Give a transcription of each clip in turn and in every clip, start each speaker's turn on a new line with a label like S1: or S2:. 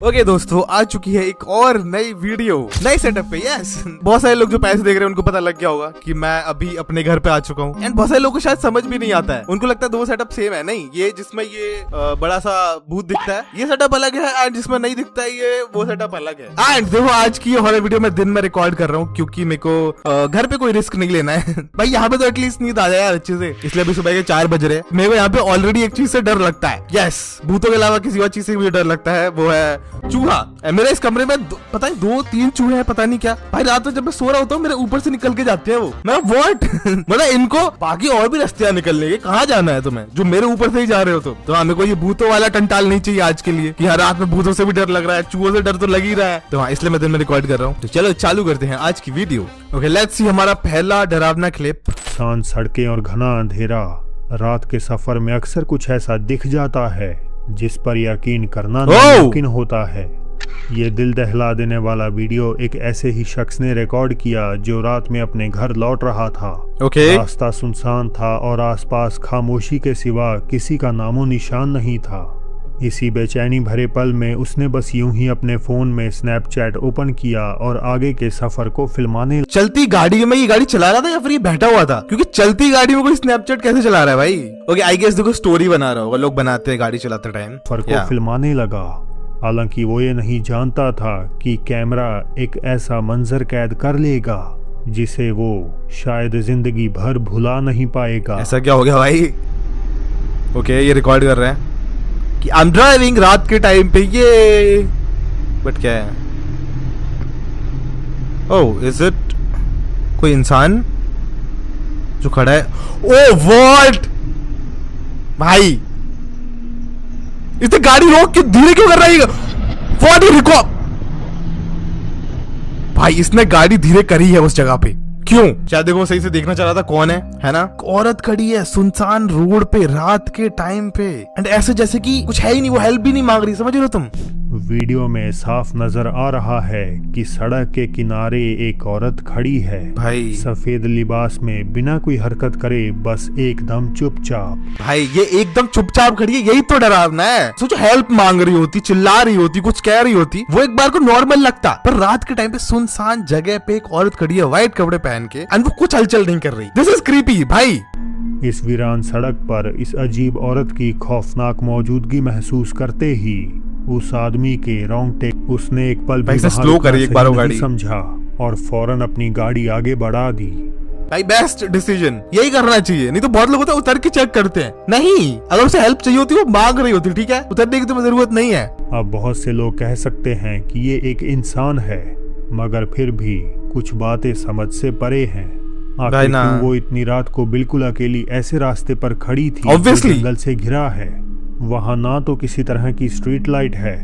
S1: Okay दोस्तों, आ चुकी है एक और नई वीडियो नए सेटअप पे। यस, बहुत सारे लोग जो पैसे देख रहे हैं उनको पता लग गया होगा कि मैं अभी अपने घर पे आ चुका हूँ। एंड बहुत सारे लोगों को शायद समझ भी नहीं आता है, उनको लगता है दो सेटअप सेम है। नहीं, ये जिसमें ये बड़ा सा भूत दिखता है ये सेटअप अलग है, एंड जिसमें नहीं दिखता है ये वो सेटअप अलग है। एंड देखो, आज की हॉरर वीडियो मैं दिन में रिकॉर्ड कर रहा हूँ क्योंकि मेरे को घर पे कोई रिस्क नहीं लेना है। भाई यहाँ पे तो एटलीस्ट नींद आ जाए यार अच्छे से, इसलिए अभी सुबह के 4 बज रहे हैं। मेरे को यहाँ पे ऑलरेडी एक चीज से डर लगता है। यस, भूतों के अलावा किसी और चीज से भी डर लगता है, वो है चूहा। मेरे इस कमरे में पता नहीं 2-3 चूहे हैं, पता नहीं क्या। भाई रात में जब मैं सो रहा होता हूँ मेरे ऊपर से निकल के जाते हैं वो। मैं व्हाट मतलब इनको बाकी और भी रास्ते निकलने के, कहाँ जाना है तुम्हें जो मेरे ऊपर से ही जा रहे हो तो हमें को ये भूतों वाला टंटाल नहीं चाहिए आज के लिए कि हाँ रात में भूतों से भी डर लग रहा है, चूहों से डर तो लग ही रहा है। तो हाँ, इसलिए मैं दिन में रिकॉर्ड कर रहा हूँ। तो चलो चालू करते हैं आज की वीडियो। ओके, लेट्स सी हमारा पहला डरावना क्लिप।
S2: शांत सड़कें और घना अंधेरा। रात के सफर में अक्सर कुछ ऐसा दिख जाता है जिस पर यकीन करना नामुमकिन होता है। ये दिल दहला देने वाला वीडियो एक ऐसे ही शख्स ने रिकॉर्ड किया जो रात में अपने घर लौट रहा था। रास्ता सुनसान था और आसपास खामोशी के सिवा किसी का नामो निशान नहीं था। इसी बेचैनी भरे पल में उसने बस यूं ही अपने फोन में स्नैपचैट ओपन किया और आगे के सफर को फिल्माने।
S1: चलती गाड़ी में ये गाड़ी चला रहा था या फिर ये बैठा हुआ था? क्योंकि चलती गाड़ी में कोई स्नैपचैट कैसे चला रहा है भाई? ओके, आई गेस देखो स्टोरी बना रहा होगा, लोग बनाते हैं गाड़ी चलाते टाइम।
S2: सफर को फिल्माने लगा। हालांकि वो ये नहीं जानता था कि कैमरा एक ऐसा मंजर कैद कर लेगा जिसे वो शायद जिंदगी भर भुला नहीं पाएगा।
S1: ऐसा क्या हो गया भाई? ओके, ये रिकॉर्ड कर रहे हैं कि आई एम ड्राइविंग रात के टाइम पे ये, बट क्या है? ओह, इज इट कोई इंसान जो खड़ा है? ओह व्हाट भाई, इसने गाड़ी रोक के धीरे क्यों कर रही है? व्हाट यू रिकॉर्ड भाई, इसने गाड़ी धीरे करी है उस जगह पे, क्यों? शायद देखो सही से देखना चाह रहा था कौन है ना? औरत खड़ी है सुनसान रोड पे रात के टाइम पे, एंड ऐसे जैसे कि कुछ है ही नहीं, वो हेल्प भी नहीं मांग रही। समझ रहे हो तुम?
S2: वीडियो में साफ नजर आ रहा है कि सड़क के किनारे एक औरत खड़ी है
S1: भाई,
S2: सफेद लिबास में, बिना कोई हरकत करे, बस एकदम चुपचाप।
S1: भाई ये एकदम चुपचाप खड़ी है, यही तो डरावना है। सोचो हेल्प मांग रही होती, चिल्ला रही होती, कुछ कह रही होती, वो एक बार को नॉर्मल लगता, पर रात के टाइम पे सुनसान जगह पे एक औरत खड़ी है व्हाइट कपड़े पहन के, एंड वो कुछ हलचल नहीं कर रही। दिस इज क्रीपी भाई।
S2: इस वीरान सड़क पर इस अजीब औरत की खौफनाक मौजूदगी महसूस करते ही उस आदमी के रोंगटे, उसने एक पल भी
S1: स्लो करी एक बार वो गाड़ी,
S2: समझा और फौरन अपनी गाड़ी आगे बढ़ा दी।
S1: भाई बेस्ट डिसीजन यही करना चाहिए, नहीं तो बहुत लोग होते हैं उतर के चेक करते हैं। नहीं, अगर उसे हेल्प चाहिए होती वो मांग रही होती, ठीक है, उतरने की तो जरूरत नहीं है।
S2: अब बहुत से लोग कह सकते हैं कि ये एक इंसान है, मगर फिर भी कुछ बातें समझ से परे हैं। आखिर क्यों वो इतनी रात को बिल्कुल अकेली ऐसे रास्ते पर खड़ी थी जो जंगल से घिरा है? वहाँ ना तो किसी तरह की स्ट्रीट लाइट है।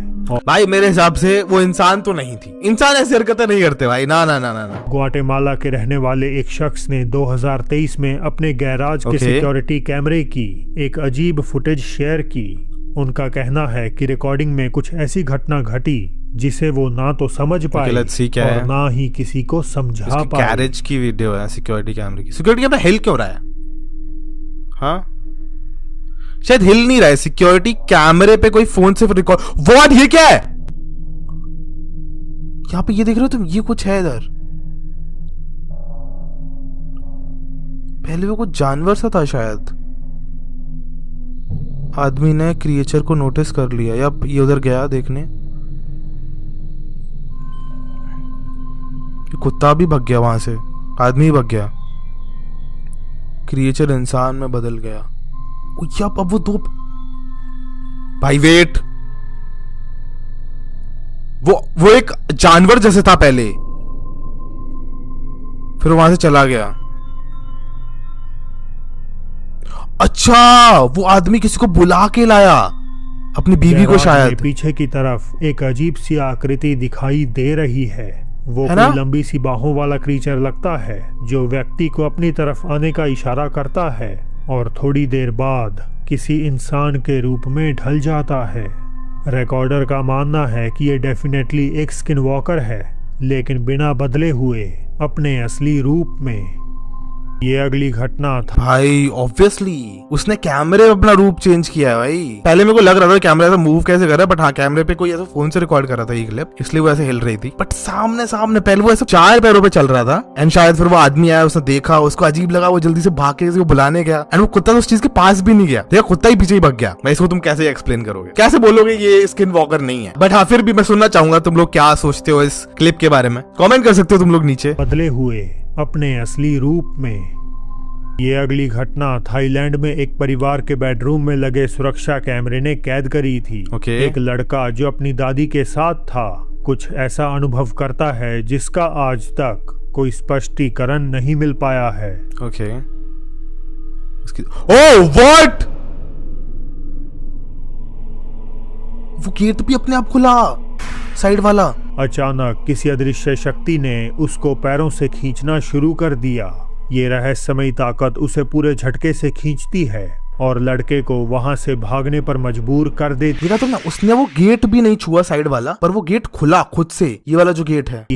S1: भाई मेरे हिसाब से वो इंसान तो नहीं थी, इंसान ऐसी हरकतें नहीं करते भाई, ना ना ना ना ना।
S2: ग्वाटेमाला के रहने वाले एक शख्स ने 2023 में अपने गैराज के सिक्योरिटी कैमरे की एक अजीब फुटेज शेयर की। उनका कहना है कि रिकॉर्डिंग में कुछ ऐसी घटना घटी जिसे वो ना तो समझ पाए और ना ही किसी को समझा पाए।
S1: गैरेज की वीडियो है सिक्योरिटी कैमरे की। सिक्योरिटी कैमरा हिल क्यों रहा है? हाँ, शायद हिल नहीं रहा है सिक्योरिटी कैमरे पे, कोई फोन से रिकॉर्ड। व्हाट, ये क्या है? यहाँ पे ये देख रहे हो तुम, ये कुछ है इधर। पहले वो कुछ जानवर सा था शायद। आदमी ने क्रिएचर को नोटिस कर लिया या ये उधर गया देखने। कुत्ता भी भाग गया वहां से, आदमी भाग गया, क्रिएचर इंसान में बदल गया। अब वो दो भाई वेट, वो एक जानवर जैसे था पहले, फिर वहां से चला गया। अच्छा, वो आदमी किसी को बुला के लाया, अपनी बीवी को शायद।
S2: पीछे की तरफ एक अजीब सी आकृति दिखाई दे रही है। वो कोई लंबी सी बाहों वाला क्रीचर लगता है जो व्यक्ति को अपनी तरफ आने का इशारा करता है और थोड़ी देर बाद किसी इंसान के रूप में ढल जाता है। रिकॉर्डर का मानना है कि ये डेफिनेटली एक स्किन वॉकर है, लेकिन बिना बदले हुए अपने असली रूप में। ये अगली घटना था।
S1: भाई ऑब्वियसली उसने कैमरे में अपना रूप चेंज किया है भाई। पहले मेरे को लग रहा था कैमरा ऐसा मूव कैसे कर रहा है, बट हाँ कैमरे पे कोई ऐसा फोन से रिकॉर्ड कर रहा था ये क्लिप, इसलिए वो ऐसे हिल रही थी। बट सामने सामने पहले वो ऐसा 4 पैरों पे चल रहा था एंड शायद फिर वो आदमी आया, उसने देखा, उसको अजीब लगा, वो जल्दी से भाग के वो बुलाने गया एंड वो कुत्ता तो उस चीज के पास भी नहीं गया, देखा कुत्ता ही पीछे ही भाग गया। भाई इसको तुम कैसे एक्सप्लेन करोगे, कैसे बोलोगे ये स्किन वॉकर नहीं है। बट हाँ फिर भी मैं सुनना चाहूंगा तुम लोग क्या सोचते हो इस क्लिप के बारे में, कमेंट कर सकते हो तुम लोग नीचे।
S2: बदले हुए अपने असली रूप में। ये अगली घटना थाईलैंड में एक परिवार के बेडरूम में लगे सुरक्षा कैमरे ने कैद करी थी। एक लड़का जो अपनी दादी के साथ था कुछ ऐसा अनुभव करता है जिसका आज तक कोई स्पष्टीकरण नहीं मिल पाया है।
S1: ओह व्हाट, वो गेट भी अपने आप खुला साइड वाला।
S2: अचानक किसी अदृश्य शक्ति ने उसको पैरों से खींचना शुरू कर दिया। ये रहस्यमयी ताकत उसे पूरे झटके से खींचती है और लड़के को वहां से भागने पर मजबूर कर देती
S1: है। तो ना उसने वो गेट भी नहीं छुआ साइड वाला, पर वो गेट खुला खुद से, ये वाला जो गेट है।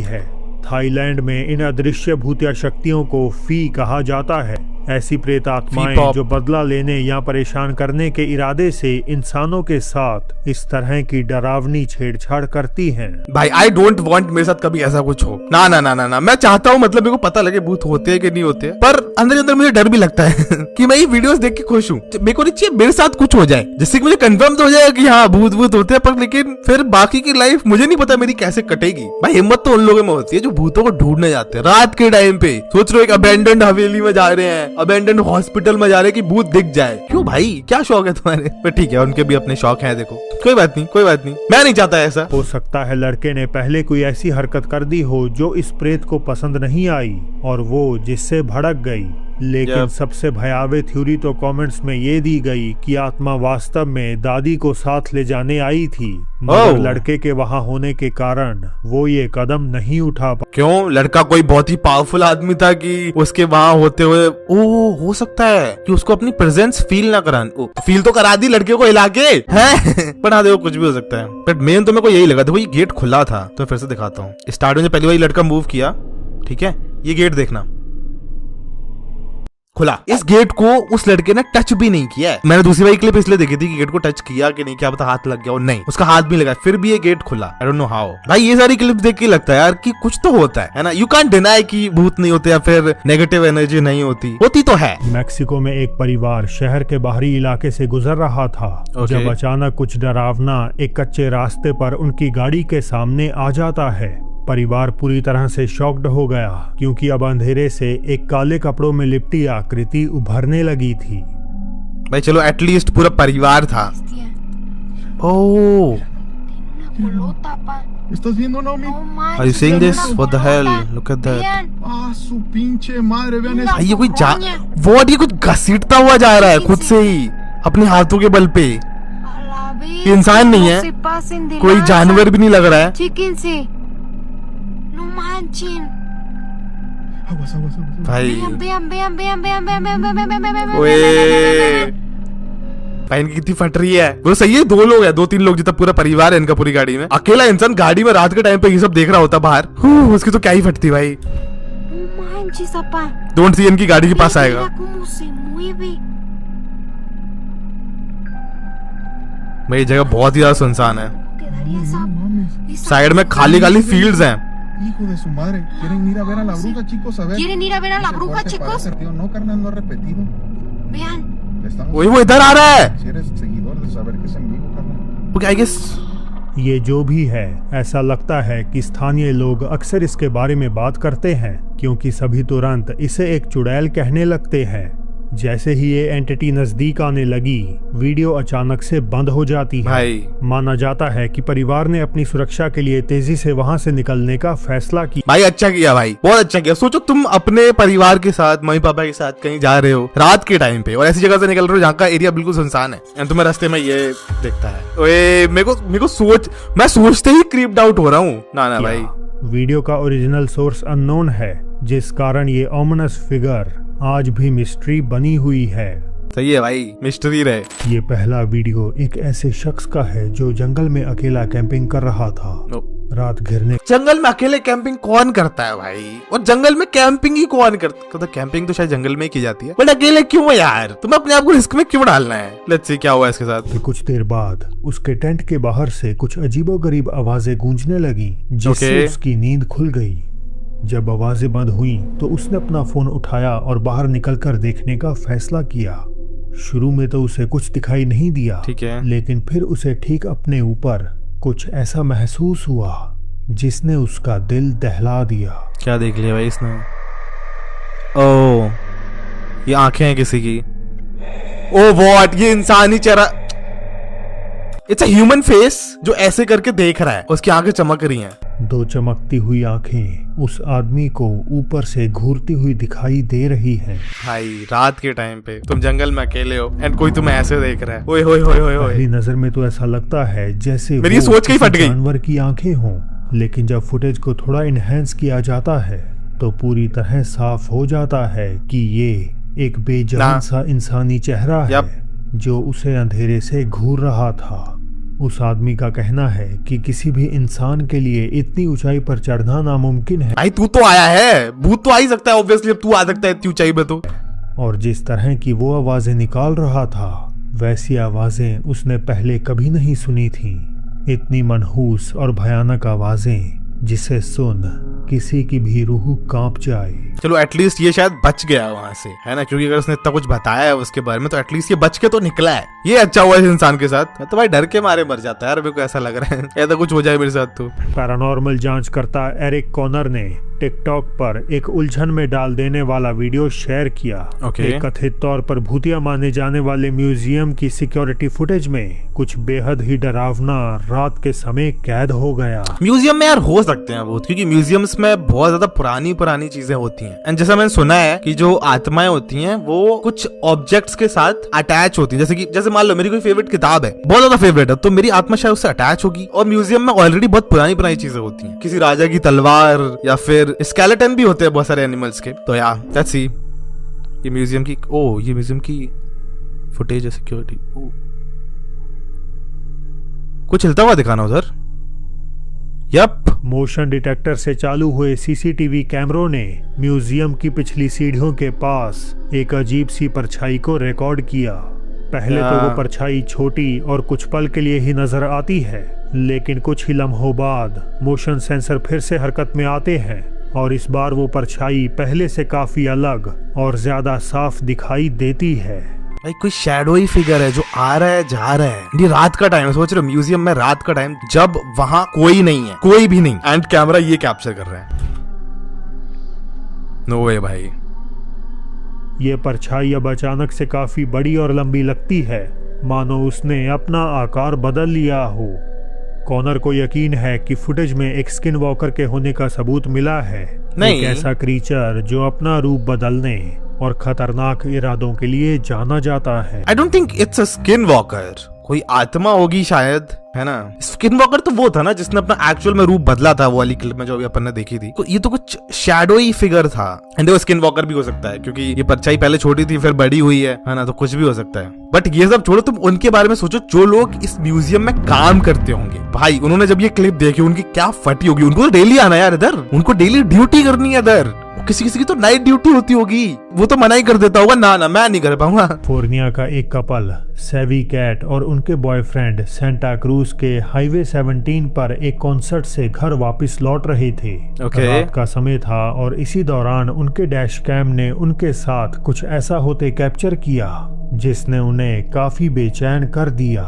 S2: थाईलैंड में इन अदृश्य भूतिया शक्तियों को फी कहा जाता है। ऐसी प्रेत आत्माएं जो बदला लेने या परेशान करने के इरादे से इंसानों के साथ इस तरह की डरावनी छेड़छाड़ करती हैं।
S1: भाई आई डोंट वांट मेरे साथ कभी ऐसा कुछ हो, ना ना ना ना ना। मैं चाहता हूँ मतलब मेरे को पता लगे भूत होते हैं कि नहीं होते, पर अंदर अंदर मुझे डर भी लगता है कि मैं ये वीडियोस देख के खुश हूँ। मेरे को नहीं चाहिए मेरे साथ कुछ हो जाए जिससे मुझे कंफर्म तो हो जाएगा कि हाँ भूत भूत होते हैं, पर लेकिन फिर बाकी की लाइफ मुझे नहीं पता मेरी कैसे कटेगी। भाई हिम्मत तो उन लोगों में होती है जो भूतों को ढूंढने जाते हैं रात के टाइम पे। सोच रहे हो एक अबेंडेंड हवेली में जा रहे हैं, अबेंडेंड हॉस्पिटल में जा रहे हैं कि भूत दिख जाए। क्यों भाई क्या शौक है तुम्हारे? पर ठीक है उनके भी अपने शौक हैं, देखो कोई बात नहीं कोई बात नहीं, मैं नहीं चाहता ऐसा।
S2: हो सकता है लड़के ने पहले कोई ऐसी हरकत कर दी हो जो इस प्रेत को पसंद नहीं आई और वो जिससे भड़क गई। लेकिन सबसे भयावह थ्योरी तो कमेंट्स में ये दी गई कि आत्मा वास्तव में दादी को साथ ले जाने आई थी, मगर लड़के के वहाँ होने के कारण वो ये कदम नहीं उठा पा।
S1: क्यों? लड़का कोई बहुत ही पावरफुल आदमी था कि उसके वहाँ होते हुए हो सकता है कि उसको अपनी प्रेजेंस फील ना कराने, फील तो करा दी लड़के को हिला के है पर हाँ देखो कुछ भी हो सकता है। बट मेन तो मेरे को यही लगा, देखो ये गेट खुला था, तो फिर से दिखाता हूँ। स्टार्ट में पहली बार लड़का मूव किया, ठीक है, ये गेट देखना खुला। इस गेट को उस लड़के ने टच भी नहीं किया है। मैंने दूसरी बार क्लिप इसलिए देखी थी कि गेट को टच किया कि नहीं, क्या पता हाथ लग गया और नहीं, उसका हाथ भी लगा, फिर भी ये गेट खुला। I don't know how. भाई ये सारी क्लिप्स देख के लगता है यार कि कुछ तो होता है ना। यू कांट डिनाई कि भूत नहीं होते या फिर नेगेटिव एनर्जी नहीं होती तो है।
S2: मैक्सिको में एक परिवार शहर के बाहरी इलाके से गुजर रहा था जब अचानक कुछ डरावना एक कच्चे रास्ते पर उनकी गाड़ी के सामने आ जाता है। परिवार पूरी तरह से शॉक्ड हो गया क्योंकि अब अंधेरे से एक काले कपड़ों में लिपटी आकृति उभरने लगी थी।
S1: भाई चलो एटलीस्ट पूरा परिवार था। ओह Are you seeing this? What the hell? Look at that. भाई ये कोई वो ये कुछ घसीटता हुआ जा रहा है खुद से ही अपने हाथों के बल पे। इंसान नहीं है, कोई जानवर भी नहीं लग रहा है। भाई भाई इनकी कितनी फट रही है। वो सही है 2 लोग है, 2-3 लोग जितना पूरा परिवार है इनका पूरी गाड़ी में। अकेला इंसान गाड़ी में रात के टाइम पे ये सब देख रहा होता बाहर, उसकी तो क्या ही फटती भाई। डोंट सी इनकी गाड़ी के पास आएगा। भाई जगह बहुत ही ज्यादा सुनसान है, साइड में खाली खाली फील्ड्स हैं।
S3: Hijo de su madre, quieren ir a ver a la bruja, chicos, a ver. ¿Quieren ir a ver a la bruja, chicos? No, carnal, no repetido. Vean.
S1: Oye, वो इधर आ रहा है।
S3: Si eres seguidor de saber que es en vivo, carnal.
S1: Okay, I guess.
S2: ये जो भी है, ऐसा लगता है कि स्थानीय लोग अक्सर इसके बारे में बात करते हैं क्योंकि सभी तुरंत इसे एक चुड़ैल कहने लगते हैं। जैसे ही ये एंटिटी नजदीक आने लगी, वीडियो अचानक से बंद हो जाती है। माना जाता है कि परिवार ने अपनी सुरक्षा के लिए तेजी से वहां से निकलने का फैसला किया।
S1: भाई अच्छा किया भाई, बहुत अच्छा किया। सोचो तुम अपने परिवार के साथ, मम्मी पापा के साथ कहीं जा रहे हो रात के टाइम पे और ऐसी जगह से निकल रहे हो जहाँ का एरिया बिल्कुल सुनसान है और तुम्हें रास्ते में ये दिखता है। ओए मेरे को मैं सोचते ही क्रीप्ड आउट हो रहा हूँ। ना भाई
S2: वीडियो का ओरिजिनल सोर्स अननोन है, जिस कारण ये ओमिनस फिगर आज भी मिस्ट्री बनी हुई है।
S1: सही है भाई, मिस्ट्री रहे।
S2: ये पहला वीडियो एक ऐसे शख्स का है जो जंगल में अकेला कैंपिंग कर रहा था। रात घिरने।
S1: जंगल में अकेले कैंपिंग कौन करता है भाई? और जंगल में कैंपिंग ही कौन करता? तो कैंपिंग तो शायद जंगल में ही की जाती है, बट अकेले क्यों यार? तुम्हें अपने आप को रिस्क में क्यों डालना है? लेट्स सी क्या हुआ इसके साथ।
S2: फिर कुछ देर बाद उसके टेंट के बाहर से कुछ अजीबोगरीब आवाजें गूंजने लगी, जिससे उसकी नींद खुल गई। जब आवाजें बंद हुई तो उसने अपना फोन उठाया और बाहर निकलकर देखने का फैसला किया। शुरू में तो उसे कुछ दिखाई नहीं दिया,
S1: ठीक है,
S2: लेकिन फिर उसे ठीक अपने ऊपर कुछ ऐसा महसूस हुआ जिसने उसका दिल दहला दिया।
S1: क्या देख लिया भाई इसने? ओह, ये आंखें हैं किसी की। ओ व्हाट, ये इंसानी चेहरा। इट्स अ ह्यूमन फेस जो ऐसे करके देख रहा है, उसकी आंखें चमक रही हैं।
S2: दो चमकती हुई आंखें उस आदमी को ऊपर से घूरती हुई दिखाई दे रही हैं।
S1: भाई रात के टाइम पे तुम जंगल में अकेले हो एंड कोई तुम्हें ऐसे देख रहा है। ओए होए होए होए होए।
S2: पहली नजर में तो ऐसा लगता है जैसे
S1: मेरी सोच कहीं फट गई।
S2: जानवर की आंखें हों, लेकिन जब फुटेज को थोड़ा इनहेंस किया जाता है तो पूरी तरह साफ हो जाता है कि ये एक बेजान सा इंसानी चेहरा है जो उसे अंधेरे से घूर रहा था। उस आदमी का कहना है कि किसी भी इंसान के लिए इतनी ऊंचाई पर चढ़ना नामुमकिन है।
S1: भाई तू तो आया है, भूत तो आ ही सकता है ऑब्वियसली, अब तू आ सकता है इतनी ऊंचाई पे तो।
S2: और जिस तरह की वो आवाजें निकाल रहा था वैसी आवाजें उसने पहले कभी नहीं सुनी थी। इतनी मनहूस और भयानक आवाजें जिसे सुन किसी की भी रूह कांप जाए।
S1: चलो एटलीस्ट ये शायद बच गया वहां से, है ना? क्योंकि अगर उसने इतना कुछ बताया है उसके बारे में तो एटलीस्ट ये बच के तो निकला है। ये अच्छा हुआ इस इंसान के साथ। मैं तो भाई डर के मारे मर जाता है यार, मेरे को ऐसा लग रहा है ऐसा कुछ हो जाए मेरे साथ तो।
S2: पैरानॉर्मल जांचकर्ता एरिक कॉनर ने टिकटॉक पर एक उलझन में डाल देने वाला वीडियो शेयर किया। एक कथित तौर पर भूतिया माने जाने वाले म्यूजियम की सिक्योरिटी फुटेज में कुछ बेहद ही डरावना रात के समय कैद हो गया।
S1: म्यूजियम में यार हो सकते हैं भूत, क्योंकि म्यूजियम्स में बहुत ज्यादा पुरानी चीजें होती हैं। एंड जैसा मैंने सुना है कि जो आत्माएं होती हैं वो कुछ ऑब्जेक्ट्स के साथ अटैच होती हैं। जैसे मान लो मेरी कोई फेवरेट किताब है, बहुत ज्यादा फेवरेट है, तो मेरी आत्मा शायद उससे अटैच होगी। और म्यूजियम में ऑलरेडी बहुत पुरानी चीजें होती हैं, किसी राजा की तलवार या फिर स्केलेटन भी होते हैं बहुत सारे एनिमल्स के। तो या लेट्स सी ये म्यूजियम की फुटेज है। सिक्योरिटी कुछ हिलता हुआ दिखाना उधर। यप,
S2: मोशन डिटेक्टर से चालू हुए सीसीटीवी कैमरों ने म्यूजियम की पिछली सीढ़ियों के पास एक अजीब सी परछाई को रिकॉर्ड किया। पहले तो वो परछाई छोटी और कुछ पल के लिए ही नजर आती है, लेकिन कुछ ही लम्हों बाद मोशन सेंसर फिर से हरकत में आते हैं और इस बार वो परछाई पहले से काफी अलग और ज्यादा साफ दिखाई देती है।
S1: भाई कोई शैडोई फिगर है जो आ रहा है जा रहा है। ये रात का टाइम है, सोच रहे हो म्यूजियम में रात का टाइम जब वहां कोई नहीं है, कोई भी नहीं, एंड कैमरा ये कैप्चर कर रहा है। नो वे भाई।
S2: ये परछाई अब अचानक से काफी बड़ी और लंबी लगती है, मानो उसने अपना आकार बदल लिया हो। कॉनर को यकीन है कि फुटेज में एक स्किन वॉकर के होने का सबूत मिला है। नहीं। एक ऐसा क्रीचर जो अपना रूप बदलने और खतरनाक इरादों के लिए जाना जाता है।
S1: I don't think it's a skin walker, कोई आत्मा होगी शायद, है ना? स्किन वॉकर तो वो था ना जिसने अपना एक्चुअल में रूप बदला था वो वाली क्लिप में जो अभी अपन ने देखी थी। तो ये तो कुछ शैडोई फिगर था। एंड वो स्किन वॉकर भी हो सकता है क्योंकि ये परछाई पहले छोटी थी फिर बड़ी हुई है ना? तो कुछ भी हो सकता है। बट ये सब छोड़ो, तुम उनके बारे में सोचो जो लोग इस म्यूजियम में काम करते होंगे। भाई उन्होंने जब ये क्लिप देखी उनकी क्या फटी होगी। उनको तो डेली आना यार इधर, उनको डेली ड्यूटी करनी है इधर। किसी की तो नाइट ड्यूटी होती होगी, वो तो मना ही कर देता होगा, ना मैं नहीं कर पाऊंगा।
S2: कैलिफोर्निया का एक कपल सेवी कैट और उनके बॉयफ्रेंड सेंटा क्रूज के हाईवे 17 पर एक कॉन्सर्ट से घर वापस लौट रहे थे। रात का समय था और इसी दौरान उनके डैश कैम ने उनके साथ कुछ ऐसा होते कैप्चर किया जिसने उन्हें काफी बेचैन कर दिया।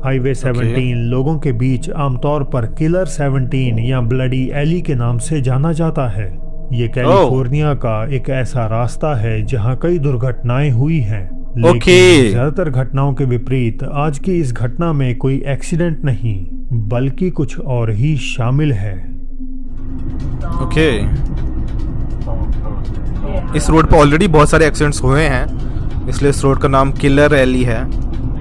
S2: हाईवे 17 लोगों के बीच आमतौर पर किलर 17 या ब्लडी एली के नाम से जाना जाता है। ये कैलिफोर्निया का एक ऐसा रास्ता है जहां कई दुर्घटनाएं हुई हैं, लेकिन ज्यादातर घटनाओं के विपरीत आज की इस घटना में कोई एक्सीडेंट नहीं बल्कि कुछ और ही शामिल है।
S1: इस रोड पर ऑलरेडी बहुत सारे एक्सीडेंट्स हुए हैं, इसलिए इस रोड का नाम किलर एली है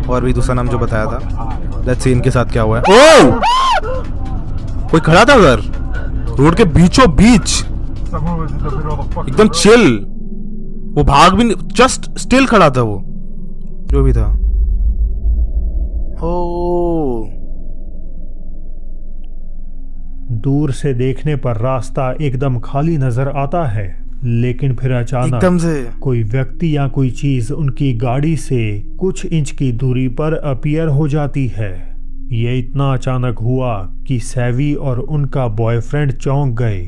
S1: और भी दूसरा नाम जो बताया था। लेट्स सी इनके साथ क्या हुआ है। ओह, कोई खड़ा था उधर रोड के बीचों बीच, एकदम चिल, वो भाग भी नहीं, जस्ट स्टिल खड़ा था वो जो भी था।
S2: दूर से देखने पर रास्ता एकदम खाली नजर आता है, लेकिन फिर अचानक
S1: एकदम से
S2: कोई व्यक्ति या कोई चीज उनकी गाड़ी से कुछ इंच की दूरी पर अपीयर हो जाती है। ये इतना अचानक हुआ कि सैवी और उनका बॉयफ्रेंड चौंक गए।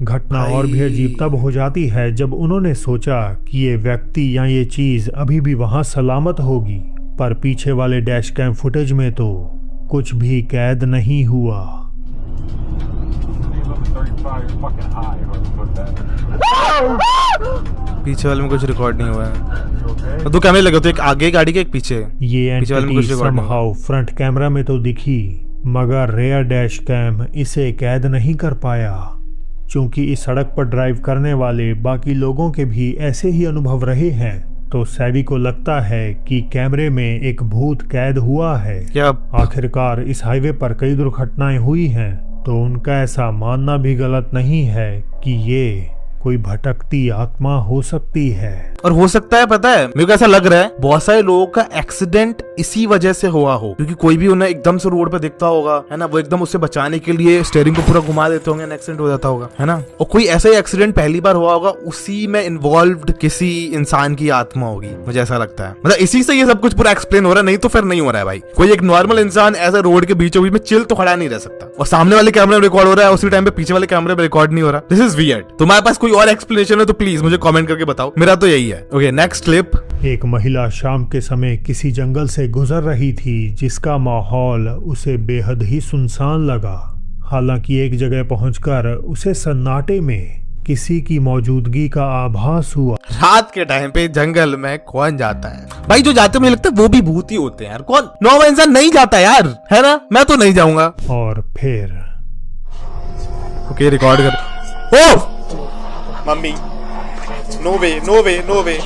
S2: घटना और भी अजीब तब हो जाती है जब उन्होंने सोचा कि ये व्यक्ति या ये चीज अभी भी वहां सलामत होगी, पर पीछे वाले डैश कैम फुटेज में तो कुछ भी कैद नहीं हुआ।
S1: पीछे वाले में कुछ रिकॉर्ड नहीं हुआ है। तो दो कैमरे लगे, तो एक आगे गाड़ी के एक पीछे।
S2: ये एंटिटी समहाउ फ्रंट कैमरा में तो दिखी, मगर रेयर डैश कैम इसे कैद नहीं कर पाया। चूंकि इस सड़क पर ड्राइव करने वाले बाकी लोगों के भी ऐसे ही अनुभव रहे हैं, तो सैवी को लगता है कि कैमरे में एक भूत कैद हुआ है। आखिरकार इस हाईवे पर कई दुर्घटनाएं हुई हैं, तो उनका ऐसा मानना भी गलत नहीं है कि ये कोई भटकती आत्मा हो सकती है।
S1: और हो सकता है, पता है मेरे को ऐसा लग रहा है, बहुत सारे लोगों का एक्सीडेंट इसी वजह से हुआ हो, क्योंकि कोई भी उन्हें एकदम से रोड पे दिखता होगा, है ना, वो एकदम उससे बचाने के लिए स्टीयरिंग को पूरा घुमा देते होंगे, एक्सीडेंट हो जाता होगा, है ना। और कोई ऐसा ही एक्सीडेंट पहली बार हुआ होगा, उसी में इन्वॉल्व्ड किसी इंसान की आत्मा होगी, मुझे ऐसा लगता है। मतलब इसी से ये सब कुछ पूरा एक्सप्लेन हो रहा है, नहीं तो फिर नहीं हो रहा है भाई। कोई एक नॉर्मल इंसान ऐसा रोड के बीचों बीच में चिल तो खड़ा नहीं रह सकता, और सामने वाले कैमरे में रिकॉर्ड हो रहा है, उसी टाइम पे पीछे वाले कैमरे में रिकॉर्ड नहीं हो रहा। This is weird. तुम्हारे पास कोई और एक्सप्लेनेशन है तो प्लीज मुझे कमेंट करके बताओ, मेरा तो यही है। Okay, next clip.
S2: एक महिला शाम के समय किसी जंगल से गुजर रही थी, जिसका माहौल उसे बेहद ही सुनसान लगा। हालांकि एक जगह पहुंचकर उसे सन्नाटे में किसी की मौजूदगी का आभास हुआ।
S1: रात के टाइम पे जंगल में कौन जाता है भाई? जो जाते मुझे लगता है वो भी भूत ही होते हैं यार। कौन नॉर्मल इंसान नहीं जाता यार, है ना? मैं तो नहीं जाऊंगा।
S2: और फिर
S1: ओके, रिकॉर्ड कर। ओ मम्मी, नो वे नो वे नो वे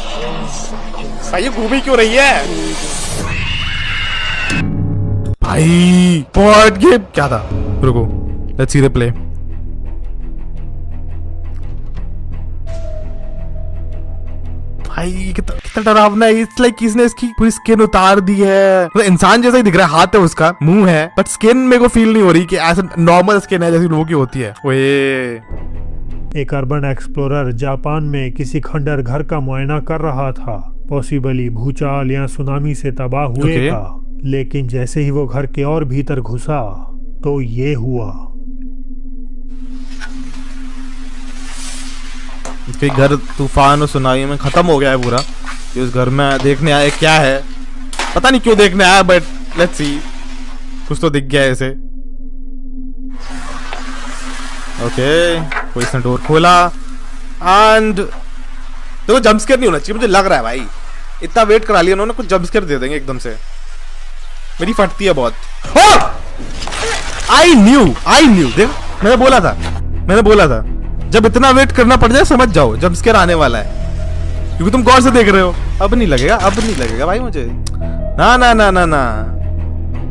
S1: भाई, ये घूमी क्यों रही है भाई? बोर्ड गेम क्या था? रुको, लेट्स सी द प्ले। भाई कितना डरावना है। इट्स लाइक किसने इसकी पूरी स्किन उतार दी है। मतलब इंसान जैसा ही दिख रहा है, हाथ है उसका, मुंह है, बट स्किन मेरे को फील नहीं हो रही कि ऐसा नॉर्मल स्किन है जैसी लोगों की होती है। ओए,
S2: एक अर्बन एक्सप्लोरर जापान में किसी खंडर घर का मुआयना कर रहा था, पॉसिबली भूचाल या सुनामी से तबाह हुए था। लेकिन जैसे ही वो घर के और भीतर घुसा तो ये हुआ।
S1: इसके घर तूफान और सुनामी में खत्म हो गया है पूरा। इस घर में देखने आया क्या है पता नहीं क्यों देखने आया, बट लेट्स सी, कुछ तो दिख गया है इसे। ओके, कोई इसने डोर खोला एंड देखो, जंपस्केयर नहीं होना चाहिए मुझे लग रहा है भाई। इतना वेट करा लिया उन्होंने, कुछ जंपस्केयर दे देंगे एकदम से। मेरी फटती है बहुत। आई न्यू देख, मैंने बोला था जब इतना वेट करना पड़ जाए समझ जाओ जंपस्केयर आने वाला है, क्योंकि तुम गौर से देख रहे हो। अब नहीं लगेगा भाई मुझे। ना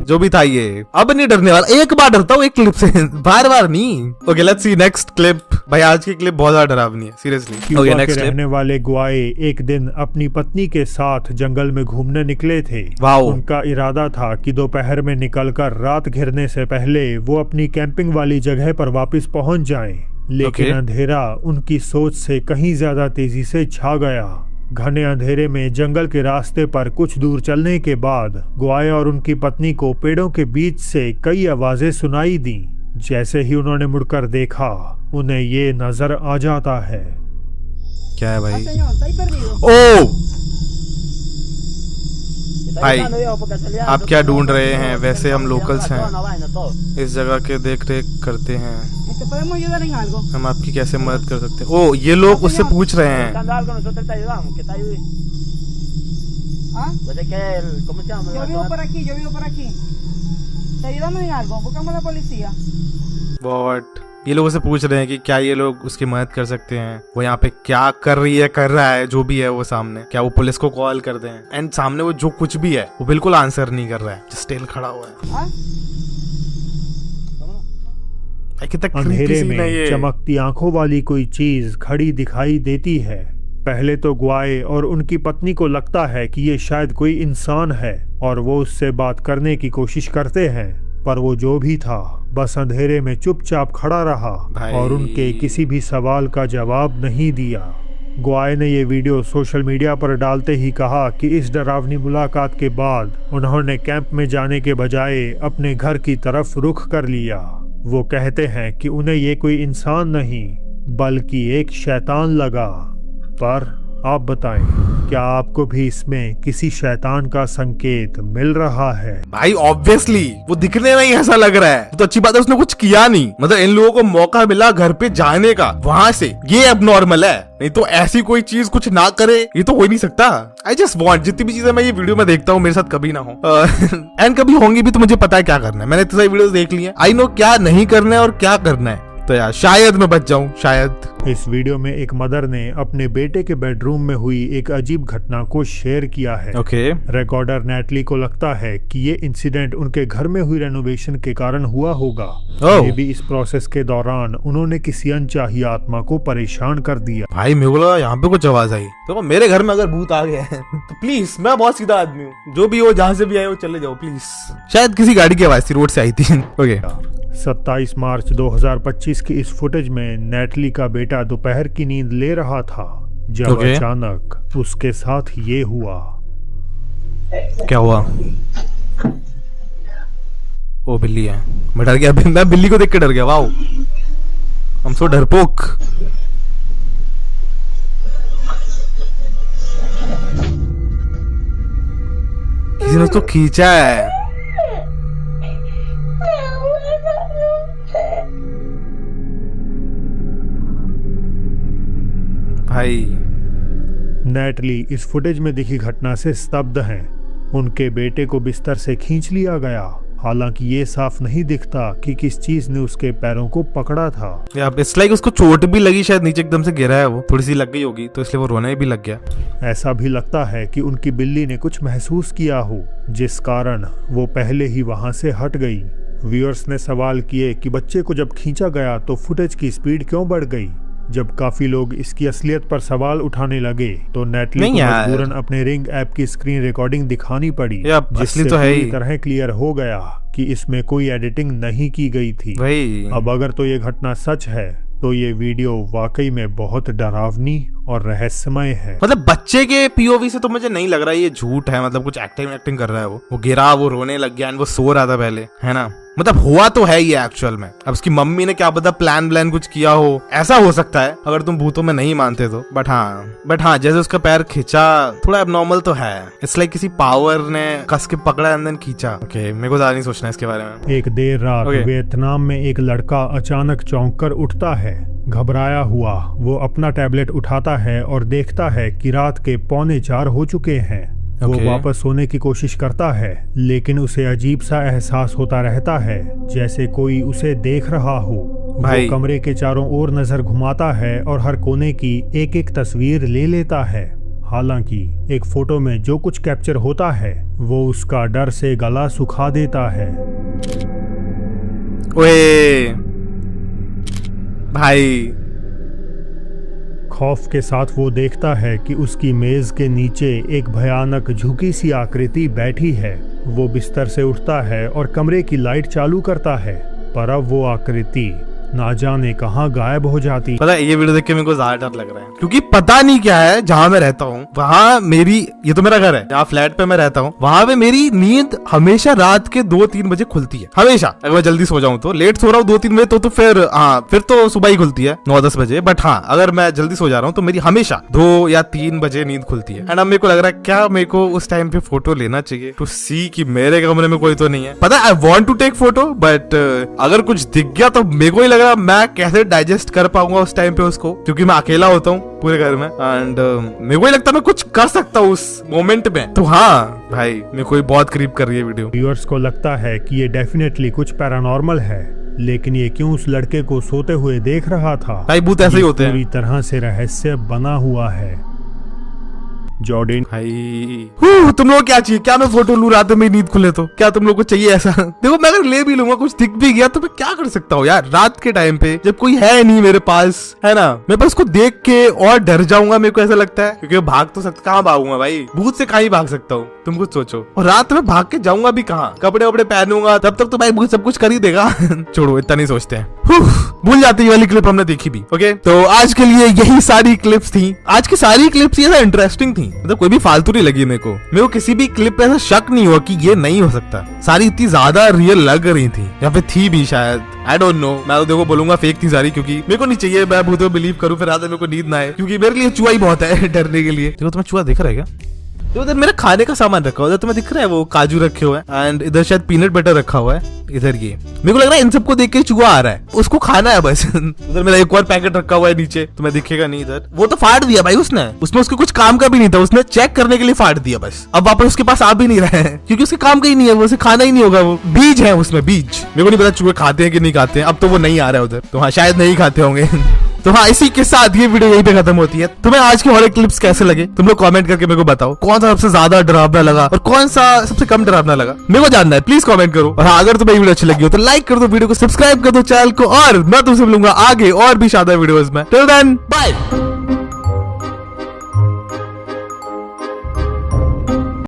S1: जो भी था ये, अब नहीं डरने वाला। एक बार डरता हूँ एक क्लिप से, बार नहीं। Okay, let's see next clip. भाई आज की क्लिप बहुत ज्यादा डरावनी है, सीरियसली।
S2: Okay, next clip. रहने वाले ग्वाए एक दिन अपनी पत्नी के साथ जंगल में घूमने निकले थे। उनका इरादा था कि दोपहर में निकलकर रात घिरने से पहले वो अपनी कैंपिंग वाली जगह पर वापस पहुंच जाएं। लेकिन अंधेरा उनकी सोच से कहीं ज्यादा तेजी से छा गया। घने अंधेरे में जंगल के रास्ते पर कुछ दूर चलने के बाद ग्वाए और उनकी पत्नी को पेड़ों के बीच से कई आवाजें सुनाई दी। जैसे ही उन्होंने मुड़कर देखा, उन्हें ये नजर आ जाता है।
S1: क्या है भाई? ओ भाई, आप क्या ढूंढ रहे हैं? वैसे हम लोकल्स हैं, इस जगह के देख रेख करते हैं, हम आपकी कैसे मदद कर सकते हैं? ओ, ये लोग उससे पूछ रहे हैं। What? ये लोग उसे पूछ रहे हैं कि क्या ये लोग उसकी मदद कर सकते हैं। वो यहाँ पे क्या कर रहा है, जो भी है वो सामने, क्या वो पुलिस को कॉल कर दें? एंड सामने वो जो कुछ भी है वो बिल्कुल आंसर नहीं कर रहा है, स्टिल खड़ा हुआ है।
S2: अंधेरे में चमकती आंखों वाली कोई चीज खड़ी दिखाई देती है। पहले तो ग्वाए और उनकी पत्नी को लगता है कि ये शायद कोई इंसान है और वो उससे बात करने की कोशिश करते हैं, पर वो जो भी था बस अंधेरे में चुपचाप खड़ा रहा और उनके किसी भी सवाल का जवाब नहीं दिया। ग्वाय ने ये वीडियो सोशल मीडिया पर डालते ही कहा कि इस डरावनी मुलाकात के बाद उन्होंने कैंप में जाने के बजाय अपने घर की तरफ रुख कर लिया। वो कहते हैं कि उन्हें ये कोई इंसान नहीं बल्कि एक शैतान लगा। पर आप बताएं, क्या आपको भी इसमें किसी शैतान का संकेत मिल रहा है?
S1: भाई ऑब्वियसली वो दिखने में ही ऐसा लग रहा है, तो अच्छी बात है उसने कुछ किया नहीं। मतलब इन लोगों को मौका मिला घर पे जाने का, वहां से ये अब नॉर्मल है, नहीं तो ऐसी कोई चीज कुछ ना करे ये तो हो ही नहीं सकता। आई जस्ट वॉन्ट जितनी भी चीजें मैं ये वीडियो में देखता हूँ मेरे साथ कभी ना हो एंड कभी होंगी भी तो मुझे पता है क्या करना है। मैंने इतनी सारी वीडियो देख ली है, आई नो क्या नहीं करना है और क्या करना है, तो यार शायद मैं बच जाऊं, शायद।
S2: इस वीडियो में एक मदर ने अपने बेटे के बेडरूम में हुई एक अजीब घटना को शेयर किया है। रिकॉर्डर नेटली को लगता है कि ये इंसिडेंट उनके घर में हुई रेनोवेशन के कारण हुआ होगा। ये भी इस प्रोसेस के दौरान उन्होंने किसी अनचाही आत्मा को परेशान कर दिया।
S1: भाई मेरे को यहाँ पे कुछ आवाज आई, तो मेरे घर में अगर भूत आ गया है तो प्लीज, मैं बहुत सीधा आदमी हूँ, जो भी हो जहाँ से भी आए वो चले जाओ प्लीज। शायद किसी गाड़ी की आवाज थी, रोड से आई थी। ओके
S2: 27 मार्च 2025 की इस फुटेज में नेटली का बेटा दोपहर की नींद ले रहा था जब अचानक उसके साथ ये हुआ।
S1: क्या हुआ? ओ बिल्ली है, मैं डर गया। मैं बिल्ली को देख के डर गया। वाओ, हम सो डरपोक। किसी ने उसको खींचा है। भाई
S2: नेटली इस फुटेज में दिखी घटना से स्तब्ध हैं। उनके बेटे को बिस्तर से खींच लिया गया, हालांकि ये साफ नहीं दिखता कि किस चीज ने उसके पैरों को पकड़ा था।
S1: इट्स लाइक उसको चोट भी लगी, शायद नीचे एकदम से गिरा है, वो थोड़ी सी लग गई होगी तो इसलिए वो रोने भी लग गया।
S2: ऐसा भी लगता है कि उनकी बिल्ली ने कुछ महसूस किया हो जिस कारण वो पहले ही वहां से हट गई। व्यूअर्स ने सवाल किए कि बच्चे को जब खींचा गया तो फुटेज की स्पीड क्यों बढ़ गई। जब काफी लोग इसकी असलियत पर सवाल उठाने लगे तो नेटली को मजबूरन अपने रिंग ऐप की स्क्रीन रिकॉर्डिंग दिखानी पड़ी, जिससे तो पूरी तरह क्लियर हो गया कि इसमें कोई एडिटिंग नहीं की गई थी। अब अगर तो ये घटना सच है तो ये वीडियो वाकई में बहुत डरावनी और रहस्यमय है।
S1: मतलब बच्चे के पीओवी से तो मुझे नहीं लग रहा ये झूठ है, मतलब कुछ एक्टिंग कर रहा है। वो गिरा, वो रोने लग गया, वो सो रहा था पहले, है ना। मतलब हुआ तो है ये एक्चुअल में। अब उसकी मम्मी ने क्या पता प्लान कुछ किया हो, ऐसा हो सकता है अगर तुम भूतों में नहीं मानते तो। बट हाँ जैसे उसका पैर खींचा थोड़ा एबनॉर्मल तो है। इट्स लाइक किसी पावर ने कस के पकड़ा एंड देन खींचा। ओके, मेरे को ज्यादा नहीं सोचना इसके बारे में।
S2: एक देर रात वियतनाम में एक लड़का अचानक चौंक कर उठता है। घबराया हुआ वो अपना टैबलेट उठाता है और देखता है कि रात के 3:45 हो चुके हैं। वो वापस सोने की कोशिश करता है, लेकिन उसे अजीब सा एहसास होता रहता है जैसे कोई उसे देख रहा हो। वो कमरे के चारों ओर नजर घुमाता है और हर कोने की एक एक तस्वीर ले लेता है। हालांकि एक फोटो में जो कुछ कैप्चर होता है वो उसका डर से गला सुखा देता है।
S1: ओए भाई,
S2: खौफ के साथ वो देखता है कि उसकी मेज के नीचे एक भयानक झुकी सी आकृति बैठी है। वो बिस्तर से उठता है और कमरे की लाइट चालू करता है, पर अब वो आकृति ना जाने कहाँ गायब हो जाती।
S1: पता है ये वीडियो देख के मेरे को ज्यादा डर लग रहा है, क्योंकि पता नहीं क्या है। जहाँ मैं रहता हूँ वहाँ मेरी, ये तो मेरा घर है, जहाँ फ्लैट पे मैं रहता हूँ वहाँ पे मेरी नींद हमेशा रात के 2-3 बजे खुलती है, हमेशा। अगर मैं जल्दी सो जाऊँ तो, लेट सो रहा हूँ 2-3 बजे तो फिर तो सुबह ही खुलती है 9-10 बजे। बट हाँ, अगर मैं जल्दी सो जा रहा हूँ तो मेरी हमेशा 2 या 3 बजे नींद खुलती है। एंड अब मेरे को लग रहा है क्या मेरे को उस टाइम पे फोटो लेना चाहिए टू सी कि मेरे कमरे में कोई तो नहीं है। पता है I want to take photo, but अगर कुछ दिख गया तो मेरे को ही लग रहा मैं कैसे डाइजेस्ट कर पाऊंगा उस टाइम पे उसको, क्योंकि मैं अकेला होता हूँ पूरे घर में। एंड मेरे को ही लगता है मैं कुछ कर सकता हूँ उस मोमेंट में। तो हाँ भाई, मेरे को बहुत करीब कर रही है वीडियो।
S2: व्यूअर्स को लगता है कि ये डेफिनेटली कुछ पैरानॉर्मल है, लेकिन ये क्यों उस लड़के को सोते हुए देख रहा था?
S1: भाई भूत ऐसे ही होते हैं,
S2: पूरी तरह से रहस्य बना हुआ है। जॉर्डन।
S1: भाई तुम लोग क्या चाहिए? क्या मैं फोटो लूं रात में नींद खुले तो? क्या तुम लोग को चाहिए ऐसा? देखो मैं अगर ले भी लूंगा, कुछ दिख भी गया तो मैं क्या कर सकता हूँ यार? रात के टाइम पे जब कोई है नहीं मेरे पास, है ना, मैं बस उसको देख के और डर जाऊंगा, मेरे को ऐसा लगता है, क्योंकि भाग तो सकता, कहाँ भागूंगा भाई? भूत से कहीं भाग सकता हूँ? तुम कुछ सोचो। और रात में भाग के जाऊंगा भी कहाँ? कपड़े वपड़े पहनूंगा तब तक तो भाई भूत सब कुछ कर ही देगा। छोड़ो, इतना नहीं सोचते हैं। भूल जाती है वाली क्लिप हमने देखी भी। ओके, तो आज के लिए यही सारी क्लिप्स थी। आज की सारी क्लिप्स ये इंटरेस्टिंग थी, मतलब कोई भी फालतू नहीं लगी मेरे को किसी भी क्लिप पे ऐसा शक नहीं हुआ कि ये नहीं हो सकता। सारी इतनी ज्यादा रियल लग रही थी, या फिर थी भी शायद, आई डोंट नो। मैं तो देखो बोलूंगा फेक थी सारी, क्योंकि मेरे को नहीं चाहिए मैं भूतों में बिलीव करूं फिर रात में मेरे को नींद ना आए, क्योंकि मेरे लिए चूहा ही बहुत है डरने के लिए। देखो तुम्हें चूहा दिख रहा है क्या? उधर मेरा खाने का सामान रखा हुआ है, तुम्हें दिख रहा है? वो काजू रखे हुए हैं एंड इधर शायद पीनट बटर रखा हुआ है। इधर ये मेरे को लग रहा है इन सबको देख के चूहा आ रहा है, उसको खाना है बस। उधर मेरा एक और पैकेट रखा हुआ है नीचे, तुम्हें दिखेगा नहीं इधर। वो तो फाड़ दिया भाई उसने, उसमें उसके कुछ काम का भी नहीं था, उसने चेक करने के लिए फाड़ दिया बस। अब वापस उसके पास आ भी नहीं रहा है, क्योंकि उसके काम का ही नहीं है, वो उसे खाना ही नहीं होगा। वो बीज है उसमें, बीज। मेरे को नहीं पता चूहे खाते हैं कि नहीं खाते हैं, अब तो वो नहीं आ रहा है उधर, तो हाँ शायद नहीं खाते होंगे। तो हाँ, इसी के साथ ये वीडियो यहीं पे खत्म होती है। तुम्हें आज के हॉरर क्लिप्स कैसे लगे? तुम लोग कमेंट करके मेरे को बताओ, कौन सा सबसे ज्यादा डरावना लगा और कौन सा सबसे कम डरावना लगा, मेरे को जानना है। प्लीज कमेंट करो। और हाँ, अगर तुम्हें वीडियो अच्छी लगी हो तो लाइक कर दो, वीडियो को सब्सक्राइब कर दो चैनल को, और मैं तुमसे मिलूंगा आगे और भी शानदार वीडियोस में। Till then bye.